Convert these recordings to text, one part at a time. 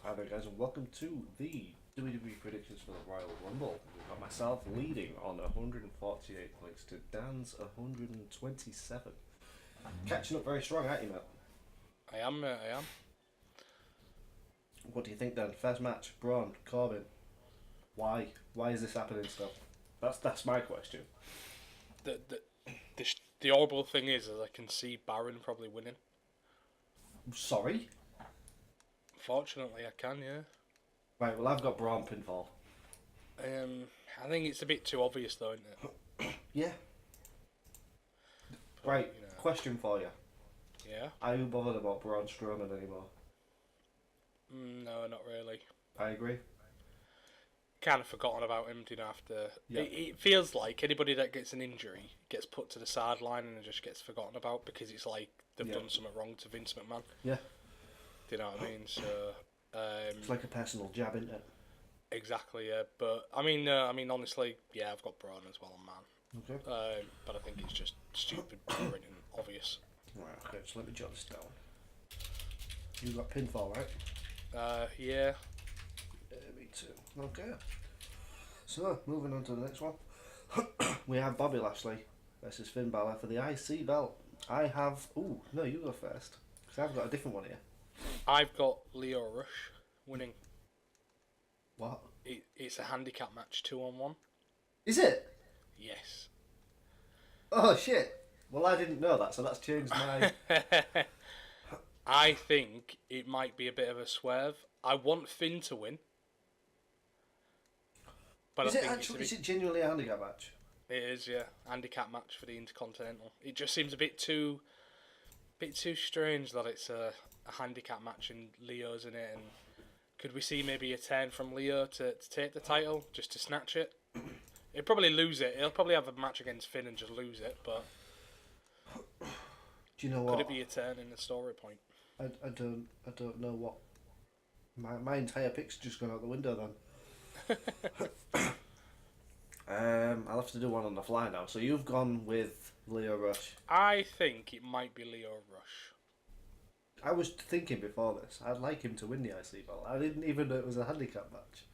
Hi there, guys, and welcome to the WWE predictions for the Royal Rumble. We've got myself leading on 148 points to Dan's 127. Catching up very strong, aren't you, mate? I am, I am. What do you think then? First match, Braun, Corbin. Why? Why is this happening still? That's my question. The horrible thing is I can see Baron probably winning. Sorry? Fortunately, I can, yeah. Right, well, I've got Braun pinfall. I think it's a bit too obvious, though, isn't it? Yeah. But, Right, question for you. Yeah? Are you bothered about Braun Strowman anymore? No, not really. I agree. Kind of forgotten about him, after... Yeah. It feels like anybody that gets an injury gets put to the sideline and just gets forgotten about because it's like they've done something wrong to Vince McMahon. Yeah. Do you know what I mean? So... It's like a personal jab, isn't it? Exactly, yeah. But, I mean, honestly, yeah, I've got Braun as well, man. Okay. But I think it's just stupid, boring and obvious. Right, okay, so let me jot this down. You got pinfall, right? Yeah. Me too. Okay. So, moving on to the next one. We have Bobby Lashley versus Finn Balor for the IC belt. I have... Ooh, no, you go first. Because I've got a different one here. I've got Leo Rush winning. What? It's a handicap match, 2-on-1. Is it? Yes. Oh, shit. Well, I didn't know that, so that's changed my... I think it might be a bit of a swerve. I want Finn to win. But Is it genuinely a handicap match? It is, yeah. Handicap match for the Intercontinental. It just seems a bit too strange that it's a handicap match and Leo's in it. And could we see maybe a turn from Leo to take the title, just to snatch it? He'll probably lose it. He'll probably have a match against Finn and just lose it, but... Do you know what? Could it be a turn in the story point? I don't know what... My entire pick's just gone out the window then. I'll have to do one on the fly now. So you've gone with Leo Rush. I think it might be Leo Rush. I was thinking before this, I'd like him to win the IC belt. I didn't even know it was a handicap match.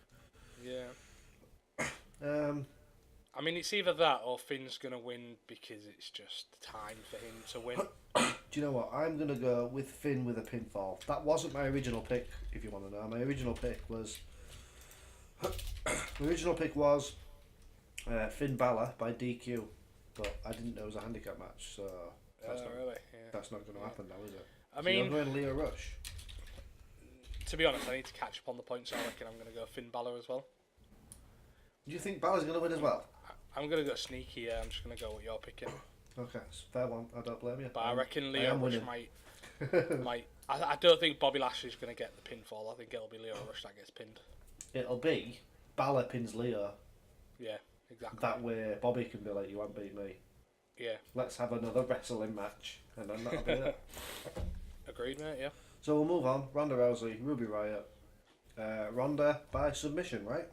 Yeah. I I mean, it's either that or Finn's going to win because it's just time for him to win. Do you know what? I'm going to go with Finn with a pinfall. That wasn't my original pick, if you want to know. My original pick was... Finn Balor by DQ. But I didn't know it was a handicap match, so... That's not going to happen now, is it? I mean... I'm going Leo Rush. To be honest, I need to catch up on the points, so I reckon I'm going to go Finn Balor as well. Do you think Balor's going to win as well? I'm going to go sneaky, yeah. I'm just going to go what you're picking. Okay, fair one. I don't blame you. But I reckon Leo Rush might... I don't think Bobby Lashley's going to get the pinfall. I think it'll be Leo Rush that gets pinned. It'll be Balor pins Leo. Yeah, exactly. That way Bobby can be like, you won't beat me. Yeah. Let's have another wrestling match. And then that'll be it. Agreed, mate, yeah. So we'll move on. Ronda Rousey, Ruby Riott. Ronda by submission, right?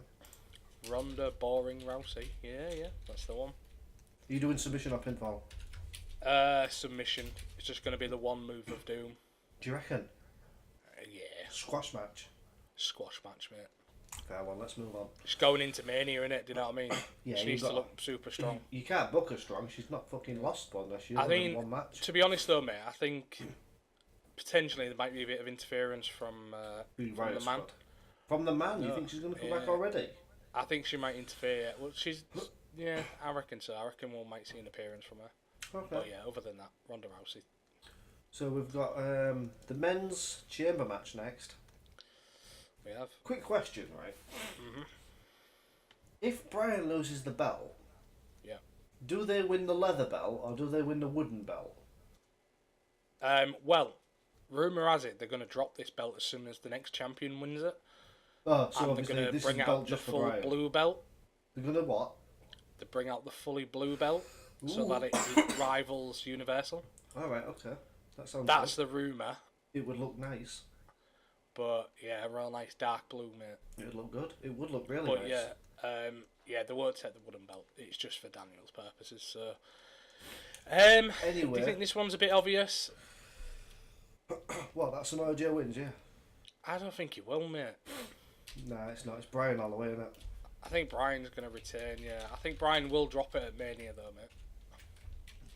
Ronda, boring Rousey. Yeah, that's the one. Are you doing submission or pinfall? Submission. It's just going to be the one move of doom. Do you reckon? Yeah. Squash match. Squash match, mate. Fair one, let's move on. She's going into Mania, innit? Do you know what I mean? Yeah, she needs to look super strong. You can't book her strong. She's not fucking lost one. She's only one match. To be honest though, mate, I think potentially there might be a bit of interference from the man. Squad. From the man? You think she's going to come back already? I think she might interfere. Yeah. Well, yeah, I reckon so. I reckon we might see an appearance from her. Okay. But yeah, other than that, Ronda Rousey. So we've got the men's chamber match next. We have. Quick question, right? Mm-hmm. If Bryan loses the belt, yeah, do they win the leather belt or do they win the wooden belt? Well, rumour has it they're going to drop this belt as soon as the next champion wins it. Oh, so and they're going to bring out the full blue belt. They're going to what? They bring out the fully blue belt so that it rivals Universal. All right, okay. That's the rumour. It would look nice. But yeah, a real nice dark blue, mate. It would look good. It would look really nice. But yeah, they won't take the wooden belt. It's just for Daniel's purposes. So, anyway, do you think this one's a bit obvious? Well, that's Samoa Joe wins, yeah. I don't think he will, mate. Nah, it's not. It's Bryan all the way, isn't it? I think Bryan's going to return, yeah. I think Bryan will drop it at Mania, though, mate.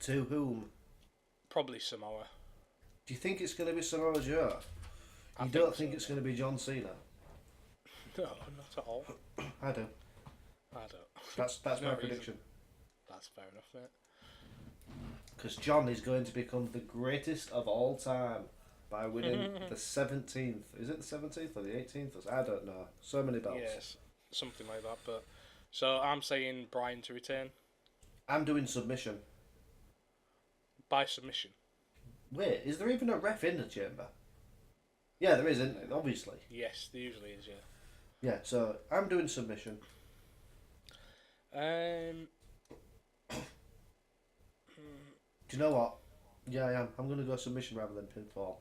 To whom? Probably Samoa. Do you think it's going to be Samoa Joe? You don't think it's going to be John Cena? No, not at all. I do. I don't. That's my prediction. That's fair enough, mate. Because John is going to become the greatest of all time by winning the 17th. Is it the 17th or the 18th? I don't know. So many belts. Yes, something like that. But so I'm saying Bryan to return. I'm doing submission. By submission. Wait, is there even a ref in the chamber? Yeah, there is, isn't there? Obviously. Yes, there usually is, yeah. Yeah, so I'm doing submission. Do you know what? Yeah, I am. I'm going to go submission rather than pinfall.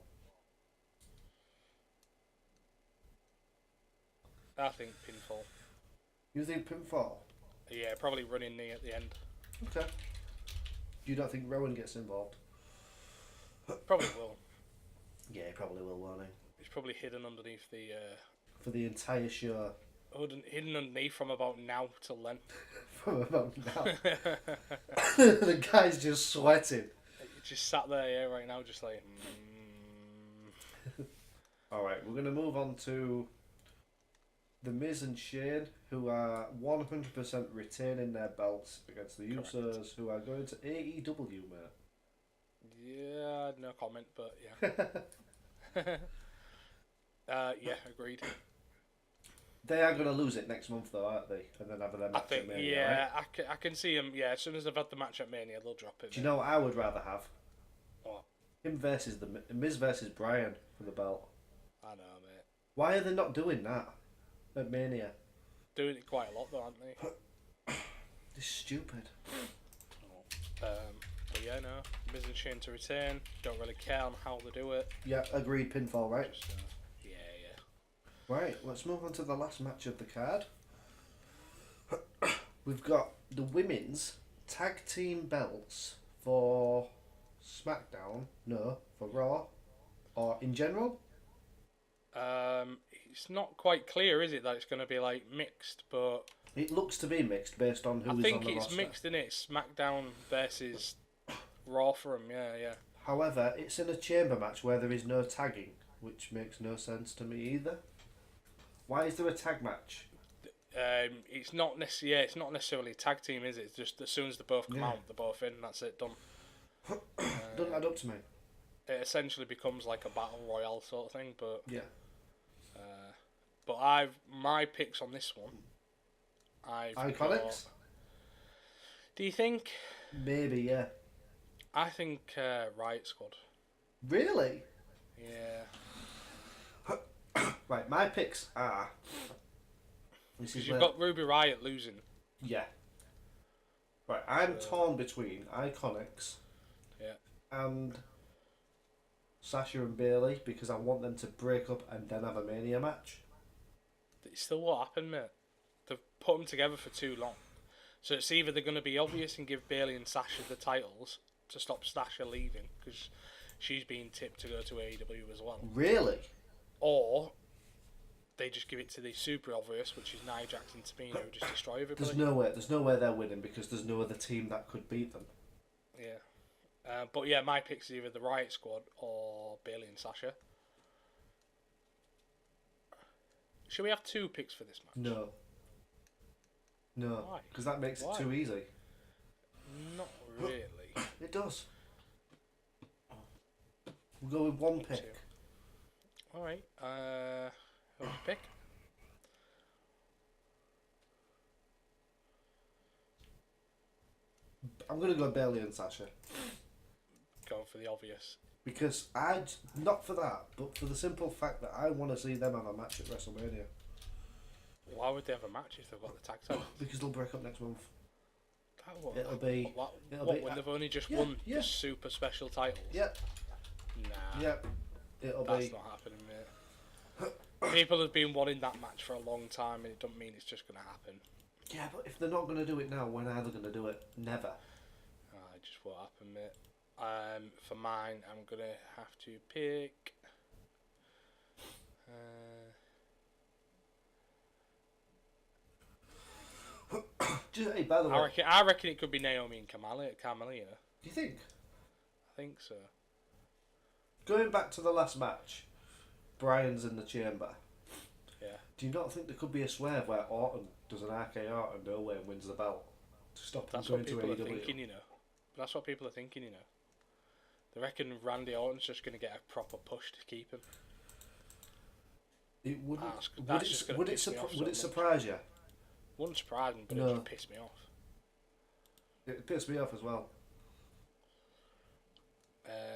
I think pinfall. You think pinfall? Yeah, probably running knee at the end. Okay. You don't think Rowan gets involved? Probably will. Yeah, he probably will, won't he? He's probably hidden underneath the... For the entire show. Hidden underneath from about now till then. From about now. The guy's just sweating. He just sat there, yeah, right now, just like... Alright, we're going to move on to The Miz and Shane, who are 100% retaining their belts against the Usos, who are going to AEW, mate. Yeah, no comment, but yeah. Yeah, agreed. They are going to lose it next month, though, aren't they? And then have their match at Mania, yeah, right? I can see them. Yeah, as soon as they've had the match at Mania, they'll drop it. Do you know what I would rather have? What? Him versus the Miz versus Bryan for the belt. I know, mate. Why are they not doing that at Mania? Doing it quite a lot, though, aren't they? It's stupid. But yeah, no. Miz and Shane to return. Don't really care on how they do it. Yeah, agreed. Pinfall, right? Just, yeah. Right, let's move on to the last match of the card. We've got the women's tag team belts for SmackDown. No, for Raw. Or in general? It's not quite clear, is it, that it's going to be like mixed, but It looks to be mixed based on who is on the roster. I think it's mixed, in it. SmackDown versus Raw for them, yeah. However, it's in a chamber match where there is no tagging, which makes no sense to me either. Why is there a tag match? It's not necessarily a tag team, is it? It's just as soon as they both come out, they're both in. That's it, done. Doesn't add up to me. It essentially becomes like a battle royale sort of thing, but yeah. But my picks on this one. Iconics. Do you think? Maybe, yeah. I think Riot Squad. Really? Yeah. Right, my picks are. Because you've got Ruby Riott losing. Yeah. Right, I'm torn between Iconics. Yeah. And Sasha and Bayley because I want them to break up and then have a Mania match. It's still what happened, mate. They've put them together for too long. So it's either they're going to be obvious and give Bayley and Sasha the titles to stop Sasha leaving because she's being tipped to go to AEW as well. Really? Or they just give it to the super obvious, which is Nia Jax and Tamina, who just destroy everybody. There's no way they're winning because there's no other team that could beat them. Yeah. But yeah, my pick's either the Riot Squad or Bayley and Sasha. Should we have two picks for this match? No. Why? Because that makes Why? it too easy. Not really. It does. We'll go with one pick. Two. Alright. Who would you pick? I'm going to go Bayley and Sasha. Going for the obvious. Because not for that, but for the simple fact that I want to see them have a match at WrestleMania. Why would they have a match if they've got the tag titles? Because they'll break up next month. It'll be when they've only just won the super special titles? Yep. Nah. Yep. That's not happening, mate. People have been wanting that match for a long time, and it doesn't mean it's just going to happen. Yeah, but if they're not going to do it now, when are they going to do it? Never. It just won't happen, mate. For mine, I'm going to have to pick... Hey, by the way, I reckon it could be Naomi and Carmella. do you think? I think so. Going back to the last match, Bryan's in the chamber. Yeah. Do you not think there could be a swerve where Orton does an RKO and nowhere and wins the belt to stop him going to AEW? That's what people are thinking, you know. That's what people are thinking, you know. They reckon Randy Orton's just going to get a proper push to keep him. It wouldn't. Would it surprise you? Wouldn't surprise me, but it would piss me off. It pissed me off as well.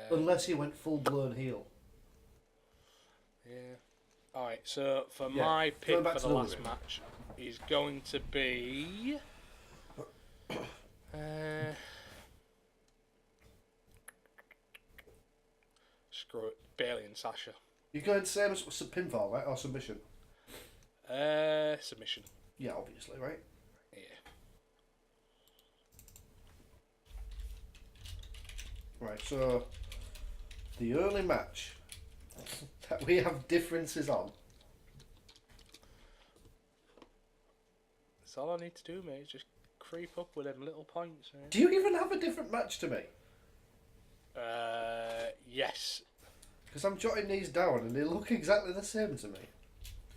Unless he went full blown heel. Yeah. Alright, so for my pick for the last match is going to be. Screw it. Bayley and Sasha. You're going same as pinfall, right? Or submission? Submission. Yeah, obviously, right? Yeah. Right, so the only match that we have differences on. That's all I need to do, mate. Is just creep up with them little points. Mate. Do you even have a different match to me? Yes. Because I'm jotting these down and they look exactly the same to me.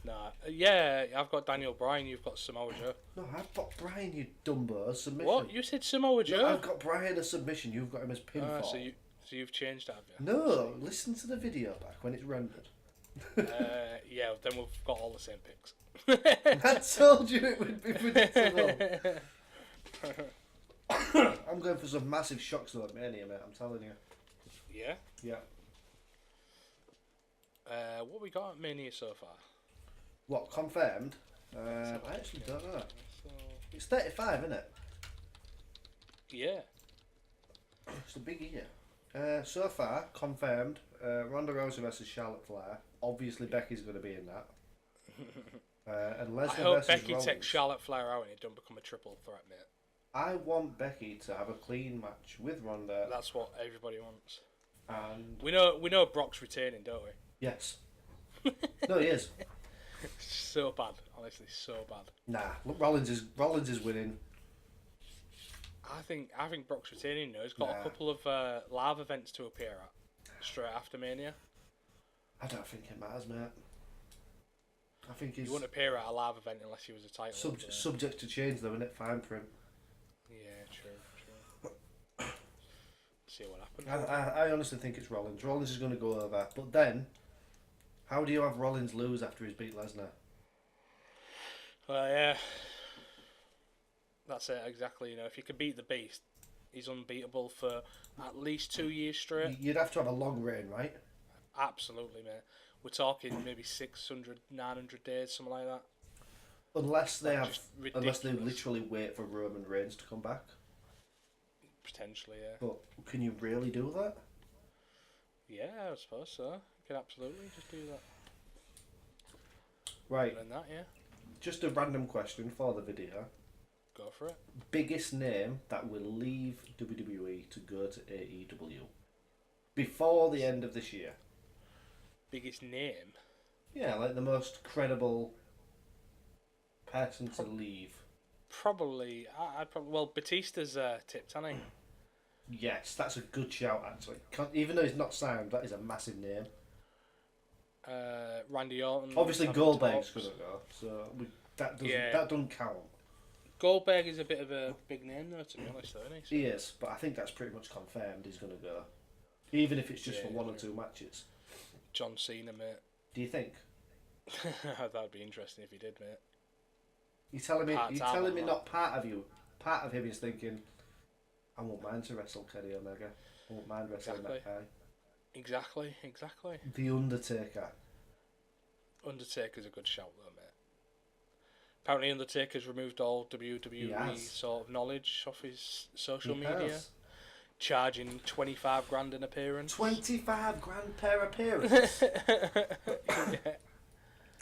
Nah. Yeah, I've got Daniel Bryan. You've got Samoa Joe. No, I've got Bryan, you dumbo, a submission. What? You said Samoa Joe? No, I've got Bryan a submission. You've got him as pinfall. So you've changed that, have you? No, listen to the video back when it's rendered. Yeah, then we've got all the same picks. I told you it would be predictable. I'm going for some massive shocks though at Mania, mate. I'm telling you. Yeah? Yeah. What we got at Mania so far? What, confirmed? I actually don't know. It's 35, isn't it? Yeah. It's a big year. So far, confirmed, Ronda Rousey versus Charlotte Flair. Obviously, Becky's going to be in that. And Lesnar I hope versus Becky Rollins. takes Charlotte Flair out and it don't become a triple threat, mate. I want Becky to have a clean match with Ronda. That's what everybody wants. And We know Brock's retaining, don't we? yes. No, he is. So bad, honestly, so bad. Nah, look, Rollins is winning. I think Brock's retaining. He's got a couple of live events to appear at straight after Mania. I don't think it matters, mate. I think he's He wouldn't appear at a live event unless he was a title. subject to change, though, isn't it? Fine for him. Yeah, true. See what happens. I honestly think it's Rollins. Rollins is going to go over. But then, how do you have Rollins lose after he's beat Lesnar? Well, yeah. That's it, exactly. You know, if you can beat the Beast, he's unbeatable for at least 2 years straight. You'd have to have a long reign, right? Absolutely, mate. We're talking maybe 600, 900 days, something like that. Unless they Ridiculous. literally wait for Roman Reigns to come back. Potentially, yeah. But can you really do that? Yeah, I suppose so. You can absolutely just do that. Right. Other than that, yeah. Just a random question for the video. Go for it. Biggest name that will leave WWE to go to AEW before the end of this year? Biggest name? Yeah, like the most credible person to leave. Probably. I'd probably. Well, Batista's tipped, hasn't he? Yes, that's a good shout actually. Even though he's not signed, that is a massive name. Randy Orton. Obviously, Goldberg's going to go, so that doesn't count. Goldberg is a bit of a big name, though, to be honest, though, isn't he? So. He is, but I think that's pretty much confirmed. He's going to go, even if it's just for one or two matches. John Cena, mate. Do you think? That'd be interesting if he did, mate. You're telling me not part of you. Part of him is thinking, I won't mind to wrestle Kenny Omega. I won't mind wrestling that guy. Exactly. The Undertaker. Undertaker's a good shout, though, mate. Apparently, Undertaker's removed all WWE sort of knowledge off his social media. Charging 25 grand an appearance. 25 grand per appearance? Yeah.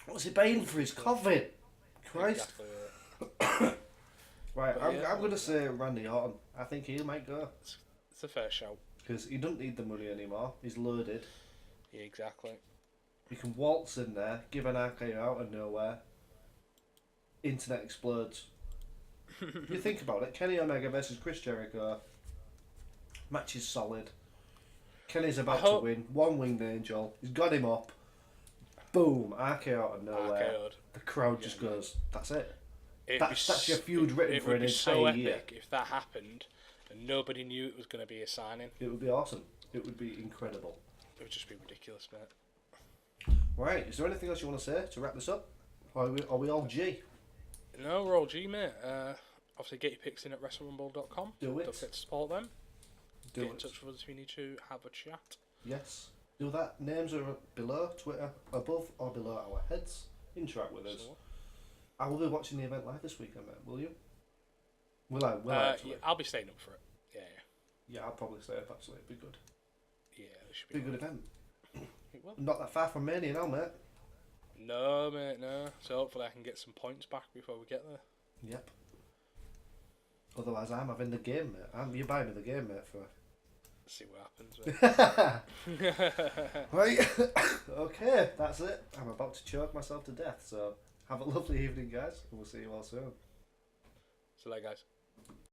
What's he paying for his COVID? Christ. Exactly. Right, I'm going to say Randy Orton. I think he might go. It's a fair shout. Because he doesn't need the money anymore. He's loaded. Yeah, exactly. He can waltz in there, give an RKO out of nowhere. Internet explodes. You think about it, Kenny Omega versus Chris Jericho. Match is solid. Kenny's about to win. One winged angel. He's got him up. Boom. RKO out of nowhere. RKO'd. The crowd just goes, that's it. It'd That's your feud written for an entire so epic year. if that happened and nobody knew it was going to be a signing. It would be awesome. It would be incredible. It would just be ridiculous, mate. Right, is there anything else you want to say to wrap this up? Or are we all G? No, we're all G, mate. Obviously, get your picks in at WrestleRumble.com. Do it. Don't forget to support them. Do get in it. touch with us if you need to have a chat. Yes. Do that. Names are below, Twitter, above or below our heads. Interact with us. So, I will be watching the event live this weekend, mate. Will you? Will I? Will I actually? yeah, I'll be staying up for it. Yeah, Yeah, I'll probably stay up actually. It'd be good. yeah. It should Be be a good event. It will. Not that far from Mania now, mate. No, mate, no. So hopefully I can get some points back before we get there. Yep. Otherwise, I'm having the game, mate. You buy me the game, mate, for... See what happens. Right. Okay, that's it. I'm about to choke myself to death, so have a lovely evening, guys, and we'll see you all soon. So, like, guys.